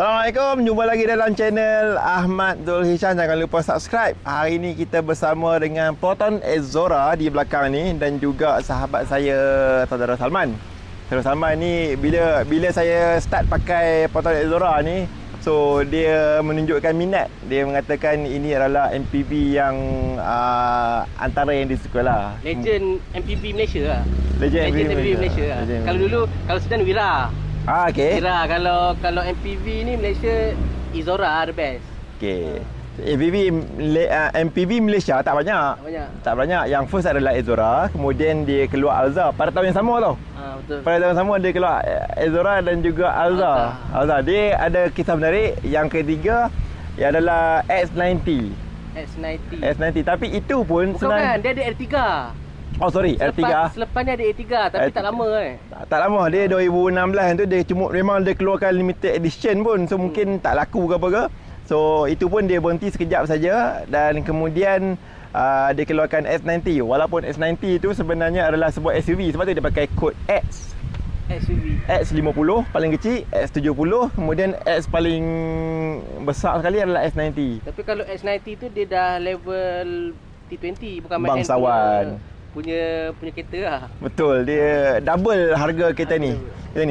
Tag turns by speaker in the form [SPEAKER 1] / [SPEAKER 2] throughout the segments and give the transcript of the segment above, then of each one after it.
[SPEAKER 1] Assalamualaikum, jumpa lagi dalam channel Ahmad Zul Hisham. Jangan lupa subscribe. Hari ni kita bersama dengan Proton Exora di belakang ni dan juga sahabat saya Saudara Salman. Saudara Salman ni bila saya start pakai Proton Exora ni, so dia menunjukkan minat. Dia mengatakan ini adalah MPV yang antara yang disuka lah.
[SPEAKER 2] Legend MPV Malaysia lah.
[SPEAKER 1] Legend
[SPEAKER 2] MPV Malaysia lah. Kalau dulu kalau sedan Wira.
[SPEAKER 1] Okey.
[SPEAKER 2] Wira, kalau MPV ni Malaysia Exora the best.
[SPEAKER 1] Okey. MPV Malaysia tak banyak. Tak banyak. Yang first adalah Exora, kemudian dia keluar Alza pada tahun yang sama tau.
[SPEAKER 2] Betul.
[SPEAKER 1] Pada tahun yang sama dia keluar Exora dan juga Alza. Dia ada kisah menarik. Yang ketiga ia adalah X90. Tapi itu pun
[SPEAKER 2] bukan kan, dia ada R3.
[SPEAKER 1] Oh sorry, R3.
[SPEAKER 2] Selepas ni ada R3 tapi tak lama
[SPEAKER 1] Tak lama, dia 2016 tu dia cuma memang dia keluarkan limited edition pun. So mungkin tak laku ke apa ke. So itu pun dia berhenti sekejap saja dan kemudian dia keluarkan S90. Walaupun S90 itu sebenarnya adalah sebuah SUV, sebab tu dia pakai kod X.
[SPEAKER 2] SUV.
[SPEAKER 1] X50 paling kecil, X70, kemudian X paling besar sekali adalah S90.
[SPEAKER 2] Tapi kalau S90 tu dia dah level T20, bukan main
[SPEAKER 1] bangsawan.
[SPEAKER 2] Punya kereta lah.
[SPEAKER 1] Betul, dia double harga kereta ni.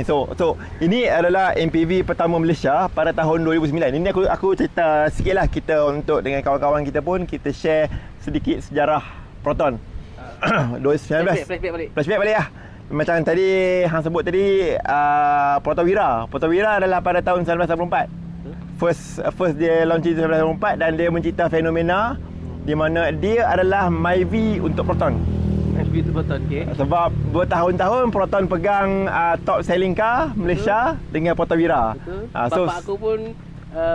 [SPEAKER 1] So ini adalah MPV pertama Malaysia pada tahun 2009. Ini aku cerita sikitlah, kita untuk dengan kawan-kawan kita pun kita share sedikit sejarah Proton. 2019. Flashback balik lah. Macam tadi hang sebut tadi Proton Wira. Proton Wira adalah pada tahun 1984. First dia launching 1984 dan dia mencipta fenomena di mana dia adalah MyV untuk Proton.
[SPEAKER 2] MyV untuk Proton, okey.
[SPEAKER 1] Sebab bertahun-tahun Proton pegang top selling car Malaysia dengan Proton Wira.
[SPEAKER 2] Betul. Bapak aku pun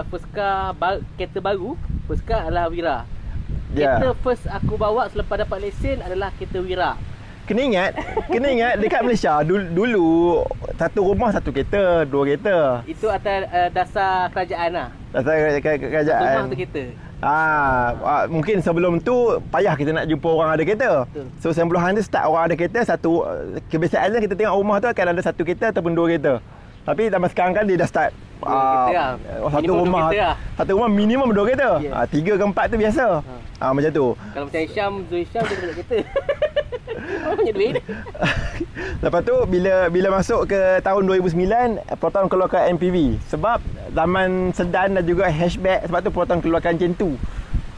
[SPEAKER 2] first car kereta baru, first car adalah Wira. Kereta first aku bawa selepas dapat lesen adalah kereta Wira.
[SPEAKER 1] Kena ingat dekat Malaysia dulu satu rumah satu kereta, dua kereta.
[SPEAKER 2] Itu atas dasar kerajaan lah.
[SPEAKER 1] Dasar kerajaan.
[SPEAKER 2] Satu rumah tu kereta.
[SPEAKER 1] Mungkin sebelum tu payah kita nak jumpa orang ada kereta. Betul. So 90-an tu start orang ada kereta satu. Kebiasaannya kita tengok rumah tu akan ada satu kereta ataupun dua kereta. Tapi zaman sekarang kan dia dah start satu rumah minimum dua kereta. Tiga ke empat tu biasa. Macam tu.
[SPEAKER 2] Kalau macam Zul Hisham dia banyak kereta. Orang punya duit.
[SPEAKER 1] Lepas tu bila masuk ke tahun 2009, Proton keluarkan MPV. Sebab zaman sedan dan juga hatchback, sebab tu Proton keluarkan Gen 2.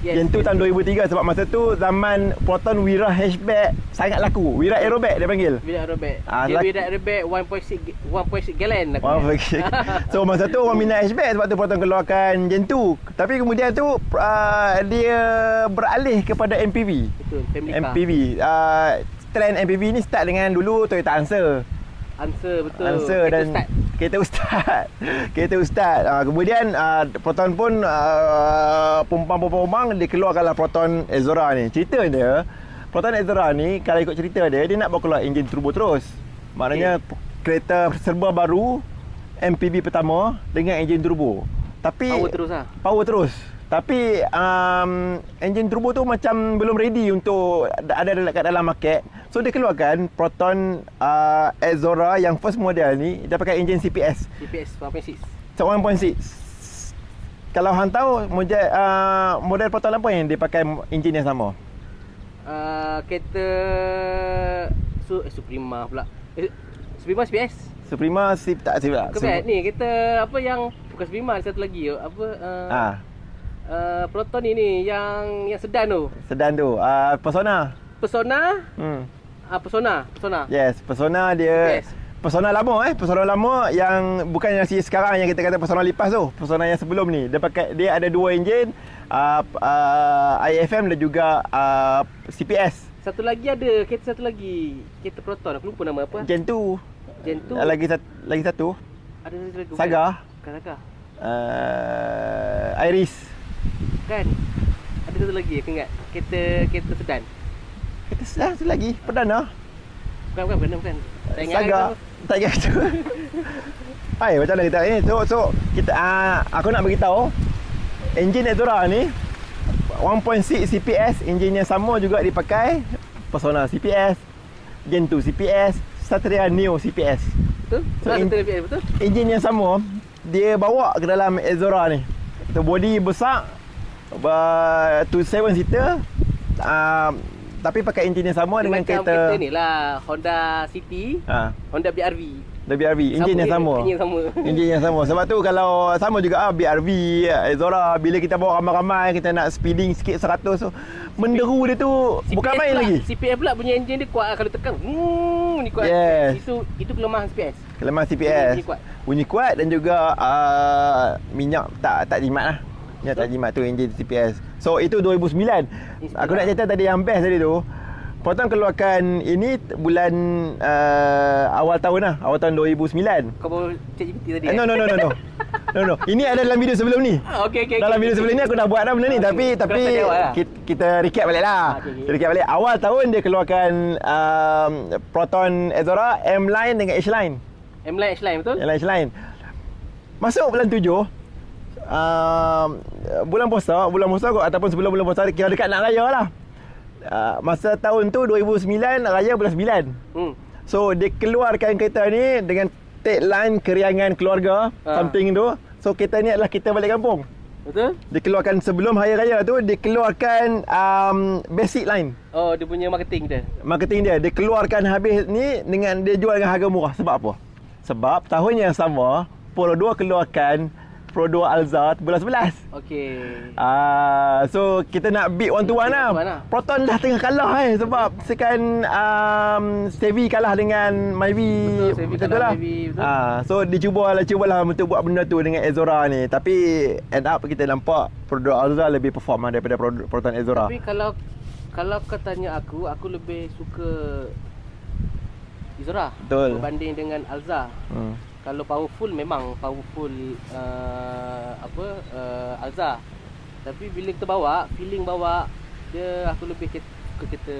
[SPEAKER 1] Gen 2 tahun 2003. Sebab masa tu zaman Proton Wira hatchback sangat laku. Wira Aeroback dia panggil.
[SPEAKER 2] Wira Aeroback. Dia Wira Aeroback 1.6 gallon.
[SPEAKER 1] So masa tu orang minat hatchback, sebab tu Proton keluarkan Gen 2. Tapi kemudian tu dia beralih kepada MPV.
[SPEAKER 2] Betul,
[SPEAKER 1] MPV. Trend MPV ni start dengan dulu Toyota Answer, betul. Dan kereta Ustaz. Kemudian Proton pun pumpang dia keluarkanlah Proton Exora ni. Cerita dia, Proton Exora ni kalau ikut cerita dia nak bawa keluar enjin turbo terus. Maknanya kereta serba baru, MPV pertama dengan enjin turbo. Tapi power terus. Tapi enjin turbo tu macam belum ready untuk ada dekat dalam market. So dia keluarkan Proton Exora yang first model ni, dia pakai enjin CPS 1.6. Kalau hang tahu model Proton apa yang dia pakai enjin yang sama?
[SPEAKER 2] Kereta Suprema pula. Suprema CPS.
[SPEAKER 1] Suprema tak pula.
[SPEAKER 2] Ni kereta apa yang bukan Suprema, satu lagi Proton ni yang sedan tu. Persona. Persona. Yes,
[SPEAKER 1] Persona dia. Yes. Persona lama yang bukan yang sekarang yang kita kata Persona lipas tu. Persona yang sebelum ni dia ada dua enjin, IFM dan juga CPS.
[SPEAKER 2] Kereta Proton, aku lupa nama apa.
[SPEAKER 1] Gen 2. Lagi satu.
[SPEAKER 2] Ada satu lagi.
[SPEAKER 1] Saga. Iris.
[SPEAKER 2] Kan? Ada satu lagi aku ingat. Kereta sedan.
[SPEAKER 1] Kereta sedan satu lagi, Perdana.
[SPEAKER 2] Bukan.
[SPEAKER 1] Saga. Tak ingat tu. Hai, macam mana kita ni? So kita aku nak beritahu enjin Exora ni 1.6 CPS, enjin yang sama juga dipakai Persona CPS, Gen 2 CPS, Satria Neo CPS.
[SPEAKER 2] Betul? Betul CPS betul?
[SPEAKER 1] Enjin yang sama dia bawa ke dalam Azora ni. Itu body besar, 7 seater, tapi pakai enjin yang sama dengan
[SPEAKER 2] macam
[SPEAKER 1] kereta
[SPEAKER 2] ni lah, Honda City, Honda BRV.
[SPEAKER 1] enjin yang sama. Enjin yang sama. Sebab tu kalau sama juga BRV, Azora, bila kita bawa ramai-ramai, kita nak speeding sikit 100, so menderu dia tu
[SPEAKER 2] CPS
[SPEAKER 1] bukan main
[SPEAKER 2] pula,
[SPEAKER 1] lagi.
[SPEAKER 2] CPS pula punya enjin dia kuat kalau tekan. Ni kuat.
[SPEAKER 1] Yes.
[SPEAKER 2] Itu kelemahan CPS.
[SPEAKER 1] Kelemahan CPS. Bunyi kuat dan juga minyak tak jimat lah. Minyak tak jimat tu enjin CPS. So itu 2009. Aku nak cerita tadi yang best tadi tu. Proton keluarkan ini bulan awal tahun lah, awal tahun 2009.
[SPEAKER 2] Kau bawa ChatGPT tadi?
[SPEAKER 1] No. No. Ini ada dalam video sebelum ni.
[SPEAKER 2] Okay.
[SPEAKER 1] Dalam video sebelum ni aku dah buat dah benda ni, tapi kita recap balik lah. Kita recap balik. Awal tahun dia keluarkan Proton Azora M-Line dengan H-Line.
[SPEAKER 2] M-Line, H-Line, betul?
[SPEAKER 1] M-Line, H-Line. Masuk bulan 7, bulan puasa ataupun sebelum bulan puasa, kira dekat nak raya lah. Masa tahun tu 2009, raya bulan 9. So dia keluarkan kereta ni dengan tagline keriangan keluarga, something tu. So kereta ni adalah kita balik kampung.
[SPEAKER 2] Betul?
[SPEAKER 1] Dia keluarkan sebelum hari raya tu, dia keluarkan basic line.
[SPEAKER 2] Oh, dia punya marketing dia.
[SPEAKER 1] Dia keluarkan habis ni dengan dia jual dengan harga murah. Sebab apa? Sebab tahun yang sama Polo 2 keluarkan Pro 2 Alza bulan 11.
[SPEAKER 2] Okey.
[SPEAKER 1] So kita nak beat one to one lah. Proton dah tengah kalah sebab sekan Chevy kalah dengan Myvi.
[SPEAKER 2] Betul lah.
[SPEAKER 1] So dia cubalah untuk buat benda tu dengan Azora ni. Tapi end up kita nampak Pro 2 Alza lebih perform daripada Proton Azora.
[SPEAKER 2] Tapi kalau kau tanya aku lebih suka Azora berbanding dengan Alza. Kalau powerful memang powerful Alza. Tapi bila kita bawa, feeling bawa dia, aku lebih suka kita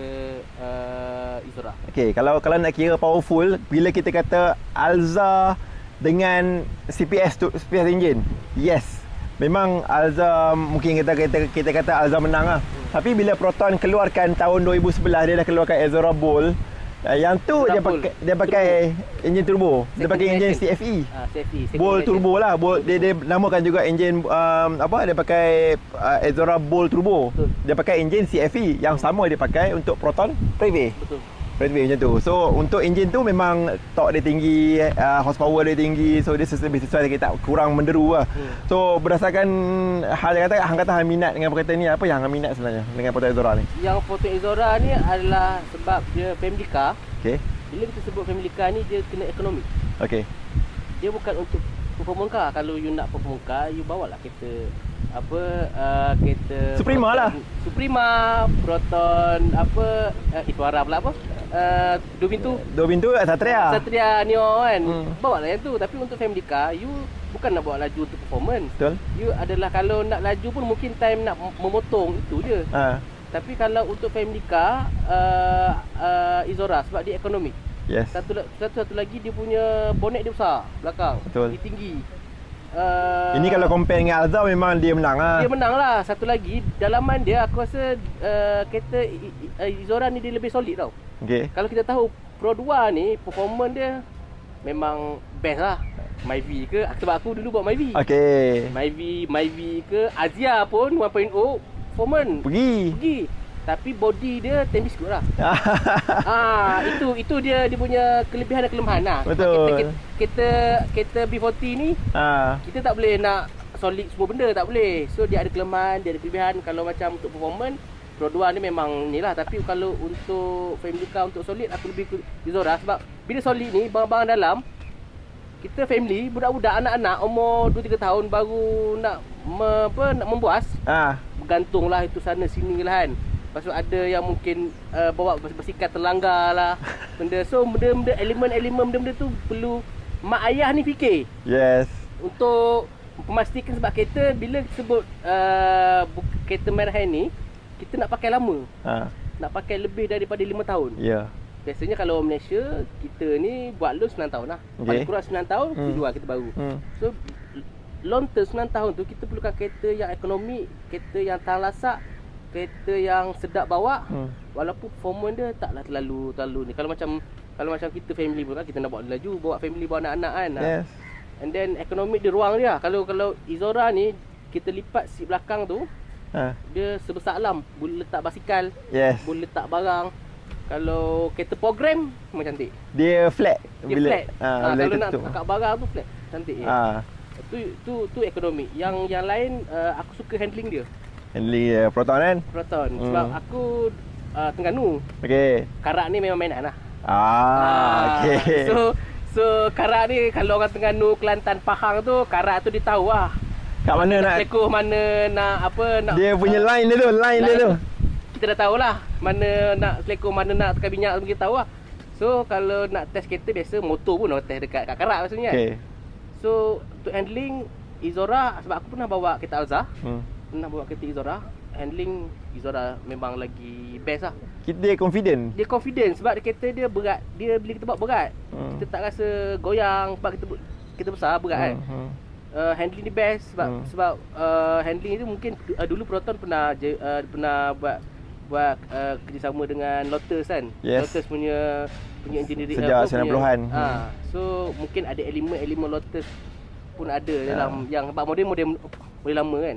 [SPEAKER 2] Azora. Okey,
[SPEAKER 1] kalau nak kira powerful, bila kita kata Alza dengan CPS engine, yes. Memang Alza mungkin kita kata Alza menang lah. Tapi bila Proton keluarkan tahun 2011, dia dah keluarkan Azora Bold. Yang tu dia pakai enjin turbo. Dia pakai enjin CFE. Bold turbo lah. Dia namakan juga enjin dia pakai Azora Bold turbo. Dia pakai enjin CFE yang sama dia pakai untuk Proton Preve. Betul. Preve macam tu. So untuk enjin tu memang torque dia tinggi, horsepower dia tinggi. So dia lebih sesuai, kita kurang menderu lah. So berdasarkan hang kata hang minat dengan kereta ni, apa yang hang minat sebenarnya dengan Proton Azora ni?
[SPEAKER 2] Yang Proton Azora ni adalah sebab dia family car.
[SPEAKER 1] Okey.
[SPEAKER 2] Bila kita sebut family car ni, dia kena ekonomi.
[SPEAKER 1] Okey.
[SPEAKER 2] Dia bukan untuk performance car. Kalau you nak performance car, you bawalah kereta kereta
[SPEAKER 1] Suprema
[SPEAKER 2] Proton,
[SPEAKER 1] lah.
[SPEAKER 2] Suprema, Proton Itwara pula apa? Dua pintu Satria Neo kan. Bawa lah yang tu. Tapi untuk family car, you bukan nak bawa laju untuk performance.
[SPEAKER 1] Betul.
[SPEAKER 2] You adalah kalau nak laju pun mungkin time nak memotong, itu je. Tapi kalau untuk family car, Azora sebab dia ekonomik.
[SPEAKER 1] Yes.
[SPEAKER 2] Satu lagi, dia punya bonnet dia besar belakang.
[SPEAKER 1] Betul.
[SPEAKER 2] Dia tinggi.
[SPEAKER 1] Ini kalau compare dengan Alza, memang dia menang lah.
[SPEAKER 2] Dia menang lah. Satu lagi, dalaman dia aku rasa kereta Azora ni dia lebih solid tau.
[SPEAKER 1] Okay.
[SPEAKER 2] Kalau kita tahu Pro 2 ni performance dia memang best lah. Myvi ke, sebab aku dulu bawa Myvi.
[SPEAKER 1] Okay.
[SPEAKER 2] Myvi ke, Azia pun 1.0 performance pergi. Tapi body dia tembis kot lah. Itu dia punya kelebihan dan kelemahan lah.
[SPEAKER 1] Betul.
[SPEAKER 2] Kereta B40 ni, kita tak boleh nak solid semua benda, tak boleh. So dia ada kelemahan, dia ada kelebihan. Kalau macam untuk performance, Pro 2 ni memang ni lah. Tapi kalau untuk family car, untuk solid, aku lebih ke Azora. Sebab bila solid ni, barang-barang dalam, kita family, budak-budak, anak-anak umur 2-3 tahun baru nak membuas, bergantung lah itu sana sini lah kan. Lepas tu ada yang mungkin bawa bersikap terlanggar lah benda. So benda-benda, elemen-elemen benda-benda tu perlu mak ayah ni fikir.
[SPEAKER 1] Yes.
[SPEAKER 2] Untuk memastikan, sebab kereta bila sebut kereta merah ni, kita nak pakai lama. Nak pakai lebih daripada 5 tahun. Ya. Yeah. Biasanya kalau Malaysia, kita ni buat loan 9 tahun lah. Paling kurang 9 tahun, jual kereta baru. So long term 9 tahun tu, kita perlukan kereta yang ekonomi, kereta yang tahan lasak, kereta yang sedap bawa. Walaupun performance dia taklah terlalu ni. Kalau macam kita family pun kan, kita nak bawa laju, bawa family, bawa anak-anak kan.
[SPEAKER 1] Yes.
[SPEAKER 2] And then ergonomik dia ruang dia. Kalau Izora ni kita lipat seat belakang tu, dia sebesar alam. Boleh letak basikal, boleh letak barang. Kalau kereta program memang cantik.
[SPEAKER 1] Dia flat.
[SPEAKER 2] Dia flat. Kalau nak angkat barang tu flat. Cantik ya. Tu ergonomik. Yang lain aku suka handling dia.
[SPEAKER 1] Handling Proton kan?
[SPEAKER 2] Proton. Sebab aku Terengganu.
[SPEAKER 1] Okey.
[SPEAKER 2] Karak ni memang mainan lah.
[SPEAKER 1] Okey.
[SPEAKER 2] So karak ni kalau orang Terengganu, Kelantan, Pahang tu, karak tu dia tahu lah.
[SPEAKER 1] Kat mana nak
[SPEAKER 2] selekoh, mana nak apa nak.
[SPEAKER 1] Dia punya line dia tu.
[SPEAKER 2] Kita dah tahulah mana nak selekoh, mana nak tekan minyak, kita tahu lah. So kalau nak test kereta biasa motor pun orang test dekat karak maksudnya.
[SPEAKER 1] Okey.
[SPEAKER 2] So untuk handling Izora, sebab aku pernah bawa kereta Alza. Pernah bawa kereta Izora. Handling Izora memang lagi best lah.
[SPEAKER 1] Dia confident.
[SPEAKER 2] Dia confident sebab kereta dia berat. Dia bila kita bawa berat, kita tak rasa goyang sebab kita besar berat kan. Handling dia best sebab handling itu mungkin dulu Proton pernah buat kerjasama dengan Lotus kan. Lotus punya engineering
[SPEAKER 1] sejak 90-an.
[SPEAKER 2] So mungkin ada elemen Lotus pun ada dalam yang sebab model lama kan.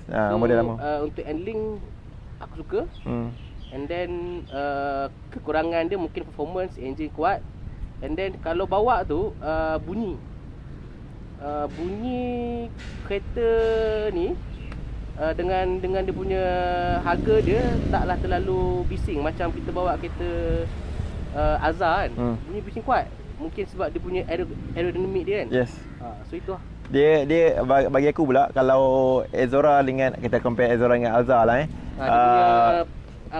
[SPEAKER 2] So,
[SPEAKER 1] model lama.
[SPEAKER 2] Untuk handling aku suka. And then kekurangan dia mungkin performance, engine kuat. And then kalau bawa tu bunyi kereta ni dengan dia punya harga dia taklah terlalu bising macam kita bawa kereta Alza kan. Bunyi bising kuat. Mungkin sebab dia punya aerodinamik dia kan. So itu lah.
[SPEAKER 1] Dia bagi aku pula kalau Izora dengan kita compare Izora dengan Alza lah
[SPEAKER 2] dia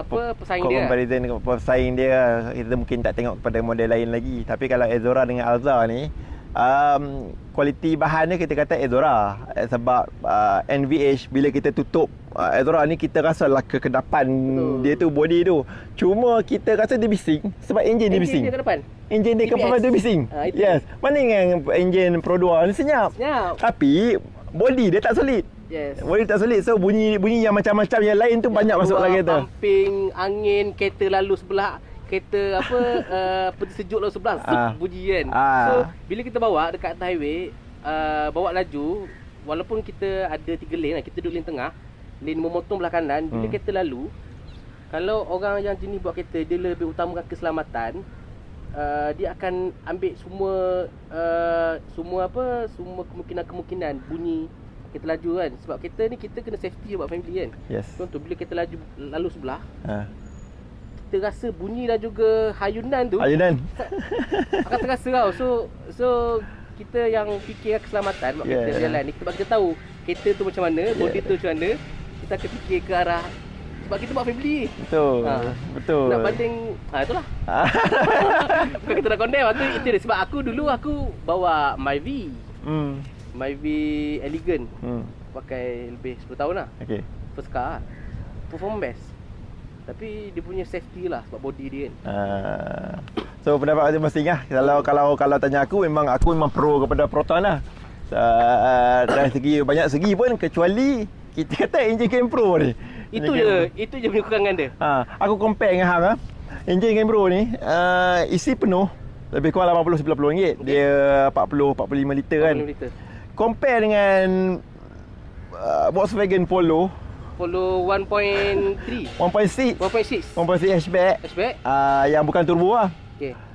[SPEAKER 2] punya
[SPEAKER 1] pesaing dia kita mungkin tak tengok kepada model lain lagi. Tapi kalau Izora dengan Alza ni kualiti bahan dia kita kata Izora sebab NVH bila kita tutup Izora ni kita rasalah kekedapan dia tu, body tu. Cuma kita rasa dia bising sebab enjin dia bising. Enjin dia ke depan tu bising. Mana dengan enjin Pro 2 ni senyap. Tapi body dia tak solid. Body tak solid. So bunyi yang macam-macam yang lain tu banyak masuk dalam kereta.
[SPEAKER 2] Pumping angin, kereta lalu sebelah, kereta peti sejuk lalu sebelah, bunyi kan. So bila kita bawa dekat atas highway, bawa laju, walaupun kita ada 3 lane, kita duduk lane tengah, lane memotong belah kanan, bila kereta lalu, kalau orang yang jenis buat kereta dia lebih utamakan keselamatan, dia akan ambil semua kemungkinan bunyi kereta laju kan. Sebab kereta ni kita kena safety buat family kan. Contoh bila kereta lalu sebelah, kita rasa bunyi dan juga hayunan akan terasa tau. So kita yang fikir keselamatan buat kereta jalan ni, kita tahu kereta tu macam mana, body tu macam mana, kita akan fikir ke arah sebab kita buat family.
[SPEAKER 1] Betul.
[SPEAKER 2] Nak banding itulah. Bukan kita nak condemn itu dia. Sebab dulu aku bawa Myvi Elegant. Pakai lebih 10 tahun lah. First car. Perform best. Tapi dia punya safety lah sebab body dia kan.
[SPEAKER 1] So pendapat masing-masing lah. Kalau tanya aku memang pro kepada Proton lah. Dari banyak segi pun, kecuali kita kata enjin Game Pro ni. Itu je
[SPEAKER 2] punya kekurangan dia.
[SPEAKER 1] Aku compare dengan hang enjin Game Pro ni isi penuh lebih kurang 80-90 ringgit. Dia 40-45 liter kan. Compare dengan Volkswagen Polo 1.6 hatchback yang bukan turbo lah.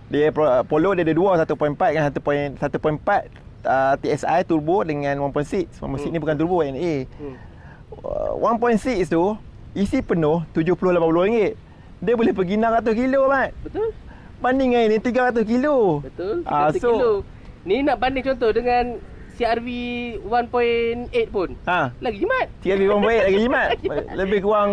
[SPEAKER 1] Dia Polo dia ada dua, 1.4 kan, 1.4 TSI turbo dengan 1.6 ni bukan turbo NA. 1.6 tu isi penuh 70-80 ringgit. Dia boleh pergi 600 kilo Mat.
[SPEAKER 2] Betul.
[SPEAKER 1] Banding dengan ini 300 kilo.
[SPEAKER 2] Betul. 300 kilo. Ni nak banding contoh dengan CRV 1.8 pun. Lagi jimat.
[SPEAKER 1] CRV 1.8 lagi jimat. Lebih kurang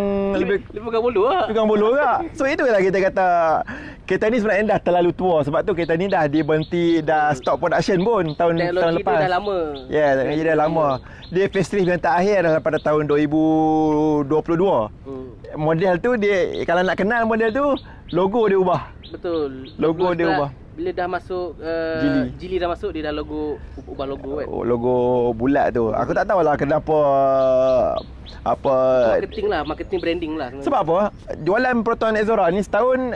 [SPEAKER 2] bolu lah.
[SPEAKER 1] Lebih kurang bolu lah. So itulah kita kata kereta ni sebenarnya dah terlalu tua. Sebab tu kereta ni dah berhenti, dah stop production pun tahun lepas.
[SPEAKER 2] Teknologi dah lama.
[SPEAKER 1] Teknologi dah lama. Dia facelift yang terakhir adalah pada tahun 2022. Model tu dia, kalau nak kenal model tu, logo dia ubah.
[SPEAKER 2] Betul.
[SPEAKER 1] Logo dia ubah.
[SPEAKER 2] Bila dah masuk Geely dah masuk, dia dah ubah logo kan.
[SPEAKER 1] Logo bulat tu. Aku tak tahulah kenapa
[SPEAKER 2] marketing branding lah sebenarnya.
[SPEAKER 1] Sebab apa? Jualan Proton Izora ni setahun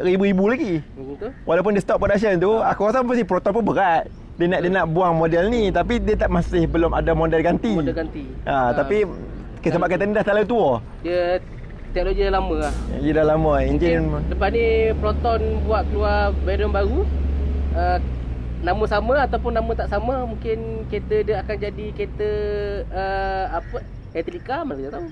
[SPEAKER 1] ribu-ribu lagi.
[SPEAKER 2] Betul.
[SPEAKER 1] Walaupun dia stop production tu, aku rasa mesti Proton pun berat. dia nak buang model ni, tapi dia masih belum ada model ganti.
[SPEAKER 2] Model ganti.
[SPEAKER 1] Tapi sebab kereta ni dah terlalu tua.
[SPEAKER 2] Dia teknologi dah lama lah.
[SPEAKER 1] Dia dah lama. Enjin
[SPEAKER 2] lepas ni Proton buat keluar variant baru. Nama sama ataupun nama tak sama, mungkin kereta dia akan jadi kereta Electrica, mana kita tahu.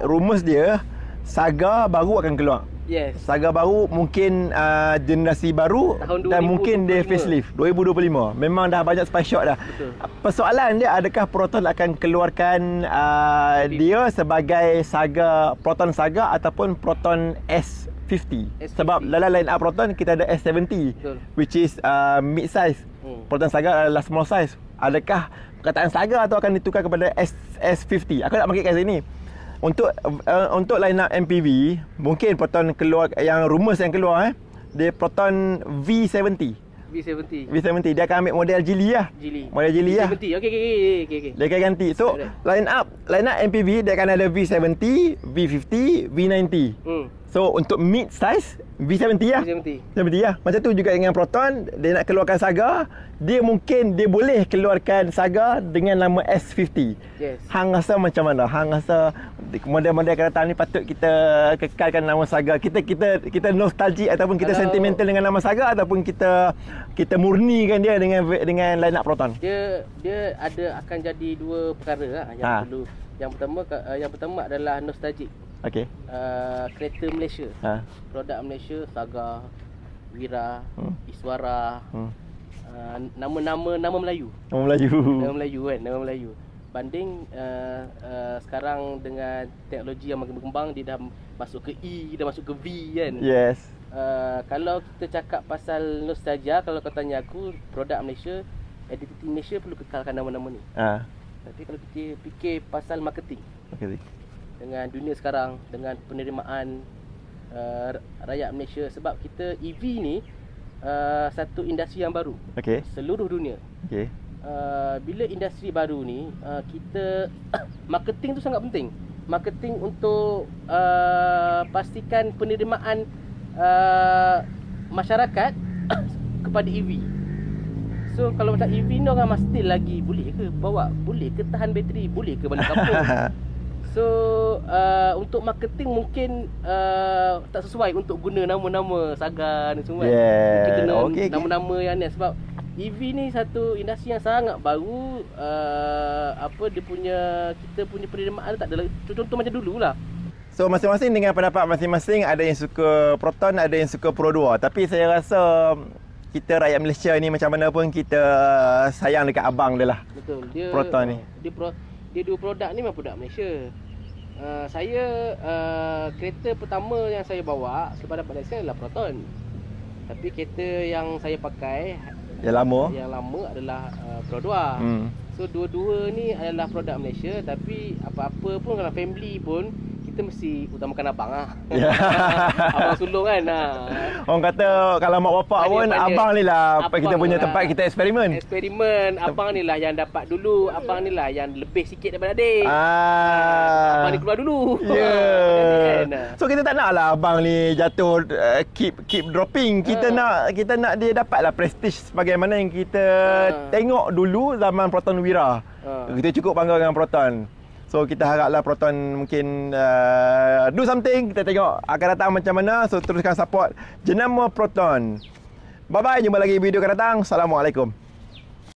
[SPEAKER 1] Rumours dia Saga baru akan keluar.
[SPEAKER 2] Yes.
[SPEAKER 1] Saga baru mungkin generasi baru dan mungkin dia facelift 2025. Memang dah banyak spy shot dah.
[SPEAKER 2] Betul.
[SPEAKER 1] Persoalan dia, adakah Proton akan keluarkan dia sebagai Proton Saga ataupun Proton S50? Sebab dalam line up Proton kita ada S70.
[SPEAKER 2] Betul.
[SPEAKER 1] Which is mid size. Proton Saga adalah small size. Adakah perkataan Saga tu akan ditukar kepada S50? Aku nak bangkitkan sini. Untuk line up MPV, mungkin Proton keluar, yang rumours yang keluar dia Proton V70. Dia akan ambil model Geely lah. Model Geely lah.
[SPEAKER 2] V70. Okey.
[SPEAKER 1] Dia akan ganti. So, line up MPV dia akan ada V70, V50, V90. So, untuk mid size V70 lah. V70 lah. Macam tu juga dengan Proton, dia nak keluarkan Saga, dia boleh keluarkan Saga dengan nama S50.
[SPEAKER 2] Yes.
[SPEAKER 1] Hang rasa macam mana? Hang rasa model-model akan datang ni patut kita kekalkan nama Saga? Kita nostalgic ataupun kita sentimental dengan nama Saga, ataupun kita murnikan dia dengan line up Proton?
[SPEAKER 2] Dia akan jadi dua perkara lah yang perlu. Yang pertama adalah nostalgic.
[SPEAKER 1] Okey.
[SPEAKER 2] Kereta Malaysia. Produk Malaysia, Saga, Wira, Iswara. Nama Melayu. Nama Melayu. Banding sekarang dengan teknologi yang makin berkembang, dia dah masuk ke E, dah masuk ke V kan.
[SPEAKER 1] Yes.
[SPEAKER 2] Kalau kita cakap pasal nostalgia, kalau kau tanya aku, produk Malaysia, identiti Malaysia perlu kekalkan nama-nama ni. Tapi kalau kita fikir pasal marketing, dengan dunia sekarang, dengan penerimaan rakyat Malaysia, sebab kita EV ni satu industri yang baru. Seluruh dunia. Bila industri baru ni, kita marketing tu sangat penting. Marketing untuk pastikan penerimaan masyarakat kepada EV. So kalau macam EV ni, orang mesti lagi boleh ke bawa, boleh ke tahan bateri, boleh ke balik kampung. So untuk marketing mungkin tak sesuai untuk guna nama-nama Saga ni semua. Kita kena nama-nama yang ni, sebab EV ni satu industri yang sangat baru. Kita punya penerimaan tak ada lagi. Contoh macam dululah.
[SPEAKER 1] So masing-masing dengan pendapat masing-masing. Ada yang suka Proton, ada yang suka Pro 2. Tapi saya rasa kita rakyat Malaysia ni macam mana pun kita sayang dekat abang dia lah.
[SPEAKER 2] Betul.
[SPEAKER 1] Proton ni.
[SPEAKER 2] Dia dua produk ni memang produk Malaysia. Saya kereta pertama yang saya bawa selepas dapat lesen adalah Proton. Tapi kereta yang saya pakai yang lama adalah Pro 2. So dua-dua ni adalah produk Malaysia. Tapi apa-apa pun, kalau family pun, kita mesti utamakan abang lah. Abang sulung kan.
[SPEAKER 1] Orang kata kalau mak bapak pun, abang ni lah kita punya tempat kita eksperimen.
[SPEAKER 2] Abang ni lah yang dapat dulu. Abang ni lah yang lebih sikit daripada adik. Abang ni keluar dulu.
[SPEAKER 1] So kita tak nak lah abang ni jatuh, keep dropping. Kita nak dia dapat lah prestige sebagaimana yang kita tengok dulu zaman Proton Wira. Kita cukup bangga dengan Proton. So kita haraplah Proton mungkin do something. Kita tengok akan datang macam mana. So teruskan support jenama Proton. Bye bye, jumpa lagi video akan datang. Assalamualaikum.